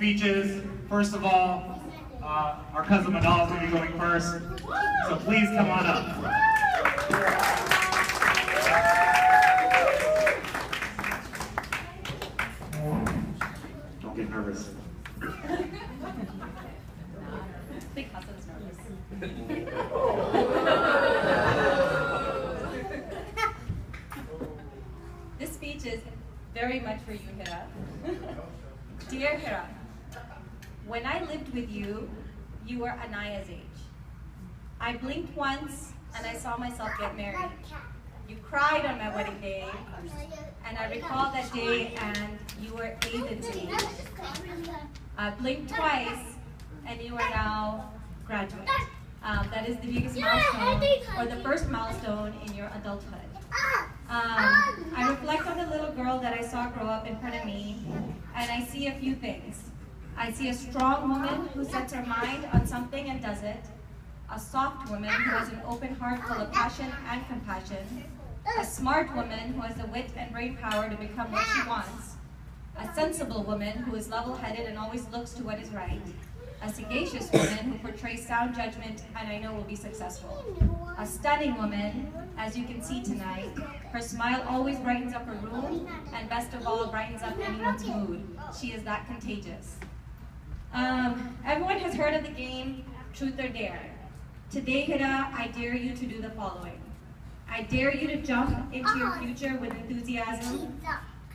speeches. First of all, our cousin Manal is going to be going first, so please come on up. Don't get nervous. Big cousin's nervous. This speech is very much for you, Hira. Dear Hira, when I lived with you, you were Anaya's age. I blinked once and I saw myself get married. You cried on my wedding day, and I recall that day and you were 8 to me. I blinked twice and you are now graduate. That is the biggest milestone, or the first milestone in your adulthood. I reflect on the little girl that I saw grow up in front of me, and I see a few things. I see a strong woman who sets her mind on something and does it, a soft woman who has an open heart full of passion and compassion, a smart woman who has the wit and brain power to become what she wants, a sensible woman who is level-headed and always looks to what is right, a sagacious woman who portrays sound judgment and I know will be successful, a stunning woman, as you can see tonight. Her smile always brightens up her room, and best of all, brightens up anyone's mood. She is that contagious. Everyone has heard of the game Truth or Dare. Today, Hira, I dare you to do the following. I dare you to jump into your future with enthusiasm.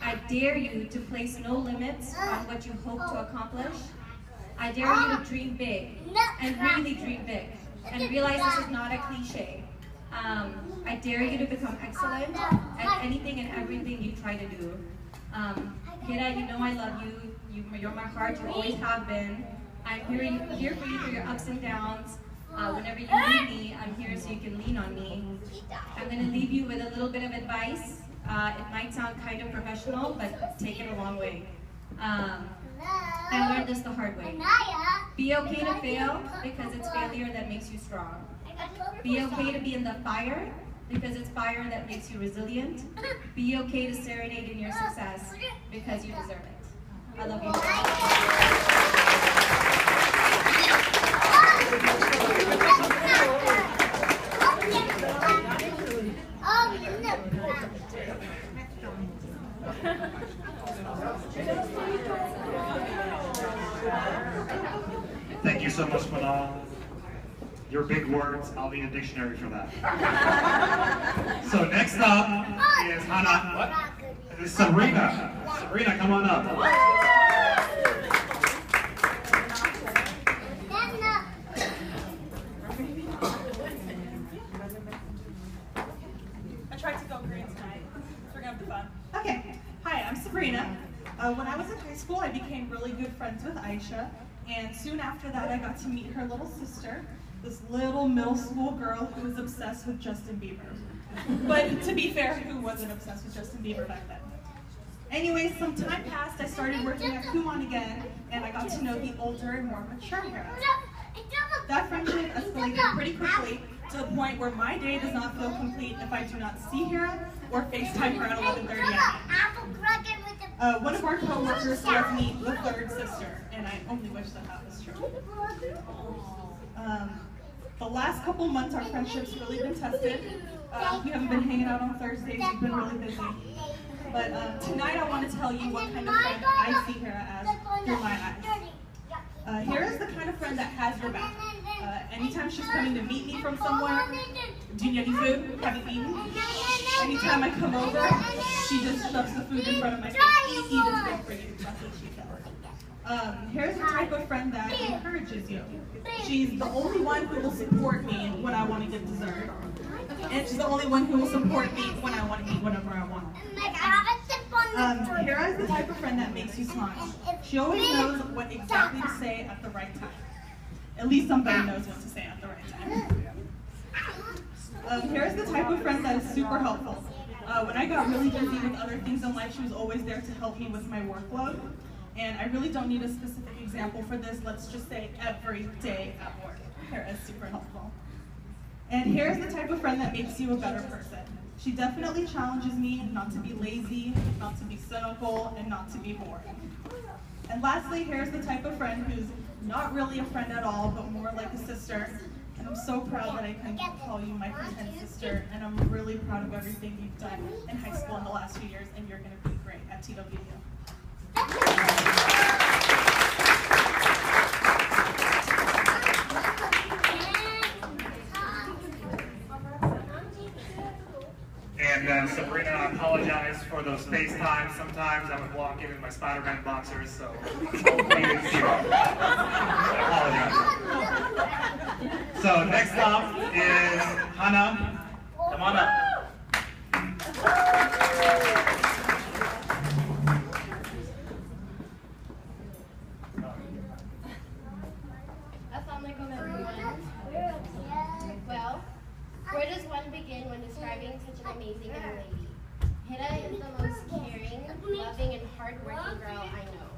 I dare you to place no limits on what you hope to accomplish. I dare you to dream big, and really dream big, and realize this is not a cliche. I dare you to become excellent at anything and everything you try to do. Hira, you know I love you. You're my heart, you always have been. I'm here for you through your ups and downs. Whenever you need me, I'm here so you can lean on me. I'm going to leave you with a little bit of advice. It might sound kind of professional, but take it a long way. I learned this the hard way. Be okay to fail, because it's failure that makes you strong. Be okay to be in the fire, because it's fire that makes you resilient. Be okay to serenade in your success, because you deserve it. I love you. Thank you so much, Manal. Your big words, I'll need a dictionary for that. So next up is Hana. What? This is Sabrina. Sabrina, come on up. I tried to go Korean tonight, so we're gonna have the fun. Okay, hi, I'm Sabrina. When I was in high school, I became really good friends with Aisha, and soon after that, I got to meet her little sister, this little middle school girl who was obsessed with Justin Bieber. But to be fair, who wasn't obsessed with Justin Bieber back then? Anyway, some time passed, I started working at Kumon again, and I got to know the older and more mature Hira. That friendship escalated pretty quickly to the point where my day does not feel complete if I do not see Hira or FaceTime her at 11:30 at night. One of our co-workers calls me the third sister, and I only wish that that was true. The last couple months, our friendship's really been tested. We haven't been hanging out on Thursdays, we've been really busy. But tonight I want to tell you what kind of friend I see Hira as through my eyes. Hira's the kind of friend that has your back. Anytime she's coming to meet me from somewhere, do you need any food? Have you eaten? Anytime I come over, she just shoves the food in front of my face. Eat is good for you. That's what she says. Hira's the type of friend that encourages you. She's the only one who will support me when I want to get dessert. And she's the only one who will support me when I want to eat whatever I want. Hira is the type of friend that makes you smile. She always knows what exactly to say at the right time. At least somebody knows what to say at the right time. Hira is the type of friend that is super helpful. When I got really busy with other things in life, she was always there to help me with my workload. And I really don't need a specific example for this. Let's just say every day at work. Hira is super helpful. And Hira's the type of friend that makes you a better person. She definitely challenges me not to be lazy, not to be cynical, and not to be boring. And lastly, here's the type of friend who's not really a friend at all, but more like a sister. And I'm so proud that I can call you my pretend sister, and I'm really proud of everything you've done in high school in the last few years, and you're going to be great at TWU. And then Sabrina, I apologize for those FaceTimes. Sometimes I would walk in my Spider-Man boxers, so hopefully you didn't see that. I apologize. So next up is Hana. Come on up. Assalamualaikum everyone. Well, where does one begin when describing such an amazing young lady? Hira is the most caring, loving, and hardworking girl I know.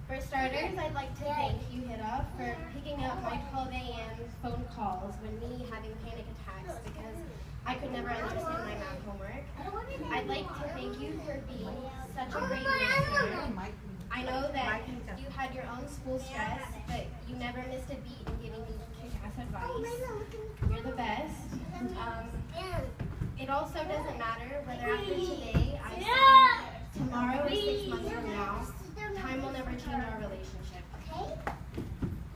For starters, I'd like to thank you, Hira, for picking up my 12 a.m. phone calls when me having panic attacks because I could never understand my math homework. I'd like to thank you for being such a great listener. I know that you had your own school stress, but you never missed a beat in giving me kick-ass advice. You're the best. It also doesn't matter whether after today I see tomorrow or 6 months from now, time will never change our relationship.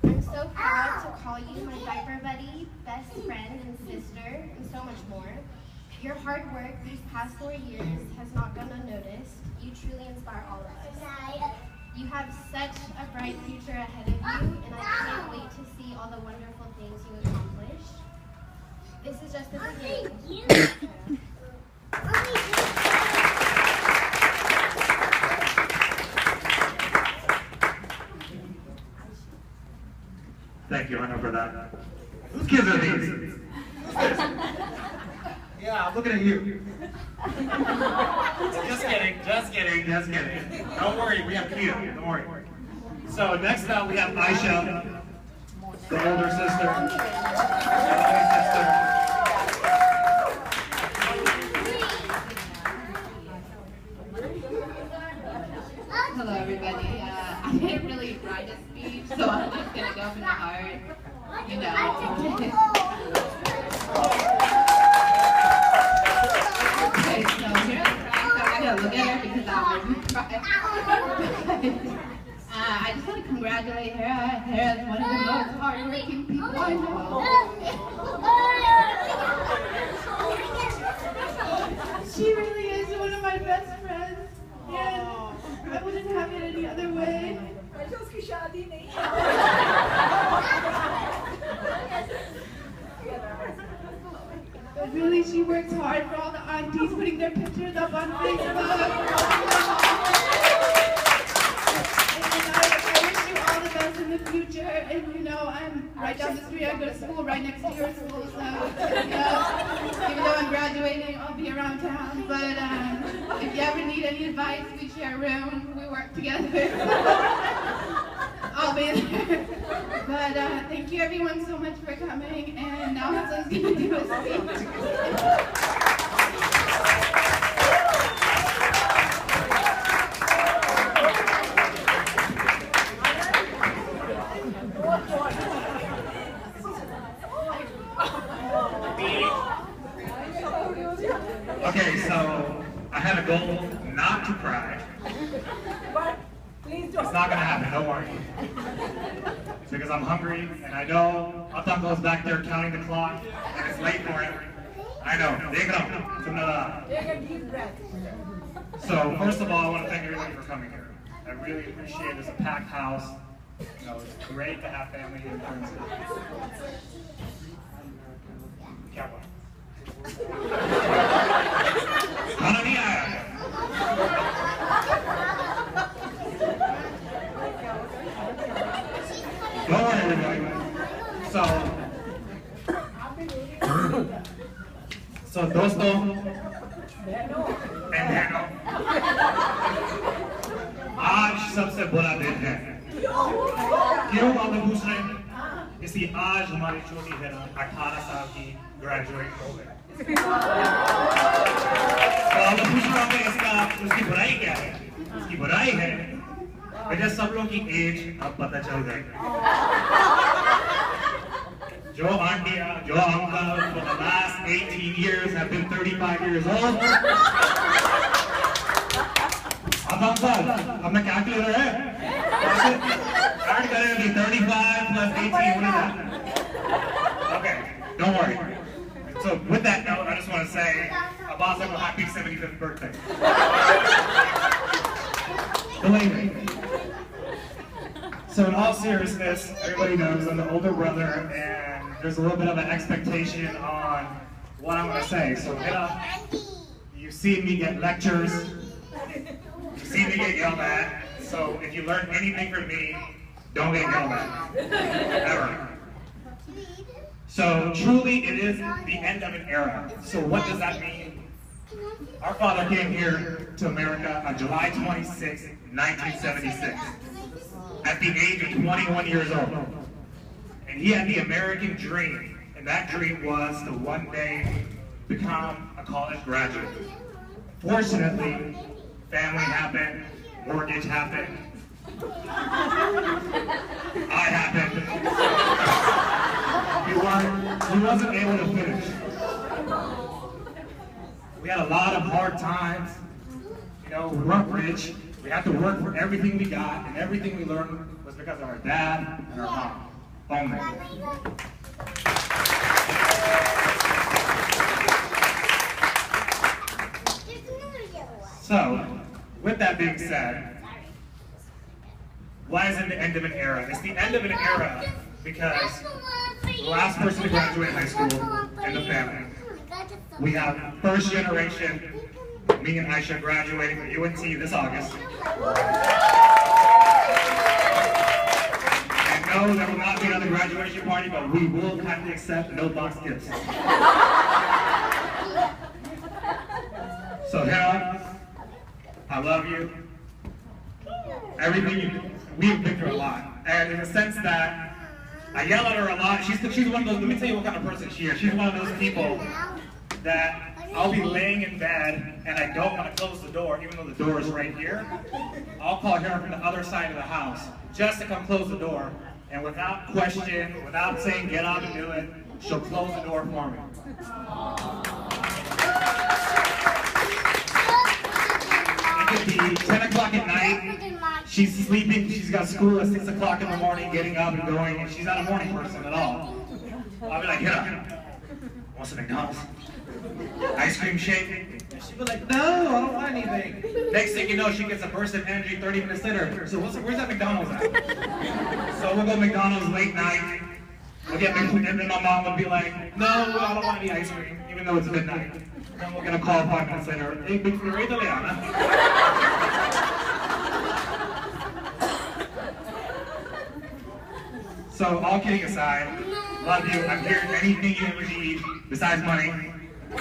I'm so proud to call you my diaper buddy, best friend, and sister, and so much more. Your hard work these past 4 years has not gone unnoticed. You truly inspire all of us. You have such a bright future ahead of you, and I can't wait to see all the wonderful things you accomplish. This is just the beginning. Thank you, Hana, for that. Whose kids are these? Yeah, I'm looking at you. Just kidding, just kidding, just kidding. Don't worry, we have Hira, don't worry. So next up we have Aisha, the older sister. Hello everybody. I didn't really write a speech, so I'm just gonna go from the heart. You know. Okay, so here I'm crying, so I'm gonna look at her because I'll make me cry. I just want to congratulate her. Hira is one of the most hardworking people I know. She really is one of my best friends, and I wouldn't have it any other way. But really, she works hard for all the aunties, putting their pictures up on Facebook. In the future, and you know, I'm right down the street. I go to school right next to your school, so you know, even though I'm graduating, I'll be around town. But if you ever need any advice, we share a room, we work together. I'll be there. But thank you everyone so much for coming, and now Hassan's going to do a speech. Okay, so I had a goal not to cry. It's not gonna happen, don't worry. It's because I'm hungry, and I know Atango's back there counting the clock, and it's late for him. I know. So first of all, I want to thank everybody for coming here. I really appreciate it. It's a packed house. You know, it's great to have family and friends here. Don't worry, everybody. So दोस्तों बहनों, आज सबसे बुरा दिन है। क्यों आप पूछ रहे हैं? इसलिए आज हमारी छोटी हिरा 18 साल की ग्रेजुएट हो गई। तो आप पूछ रहे होंगे इसकी बुराई क्या है? इसकी बुराई है मुझे सब लोग की एज अब पता चल गई। जो आंटियां, जो uncle for the last 18 years have been 35 years old. अब अंकल, अपना कैलकुलेटर है? ऐड करेंगे 35 plus 18, what is that? Okay, don't worry. So with that note, I just want to say, Abbas, a happy 75th birthday. Believe me. So in all seriousness, everybody knows I'm the older brother, and there's a little bit of an expectation on what I'm going to say. So Hira, you've seen me get lectures, you've seen me get yelled at, so if you learn anything from me, don't get yelled at, ever. So truly it is the end of an era. So what does that mean? Our father came here to America on July 26, 1976, at the age of 21 years old. And he had the American dream, and that dream was to one day become a college graduate. Fortunately, family happened, mortgage happened, I happened. He wasn't able to finish. We had a lot of hard times. You know, we weren't rich. We had to work for everything we got, and everything we learned was because of our dad and our mom. Only. So, with that being said, why is it the end of an era? It's the end of an era because the last person to graduate high school in the family. We have first generation, me and Aisha graduating from UNT this August. And no, there will not be another graduation party, but we will kindly accept no box gifts. So Hira, I love you. Everything we've been through a lot. And in the sense that I yell at her a lot. She's one of those, let me tell you what kind of person she is. She's one of those people that I'll be laying in bed and I don't want to close the door, even though the door is right here. I'll call her from the other side of the house just to come close the door. And without question, without saying get out and do it, she'll close the door for me. It could be 10 o'clock at night. She's sleeping, she's got school at 6 o'clock in the morning, getting up and going, and she's not a morning person at all. I'll be like, Hira, want some McDonald's? Ice cream shake? And she'll be like, no, I don't want anything. Next thing you know, she gets a burst of energy 30 minutes later. So where's that McDonald's at? So we'll go McDonald's late night. We'll get McDonald's, and then my mom would be like, no, I don't want any ice cream, even though it's midnight. Then we'll get a call 5 minutes later, hey, Big Flurry Italiana. So, all kidding aside, love you. I'm here anything you ever need besides money. We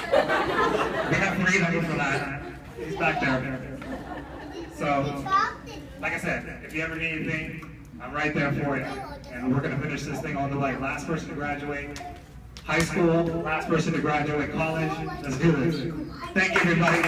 have $300 for that. He's back there. So, like I said, if you ever need anything, I'm right there for you. And we're going to finish this thing all the way. Last person to graduate high school, last person to graduate college. Let's do this. Thank you, everybody.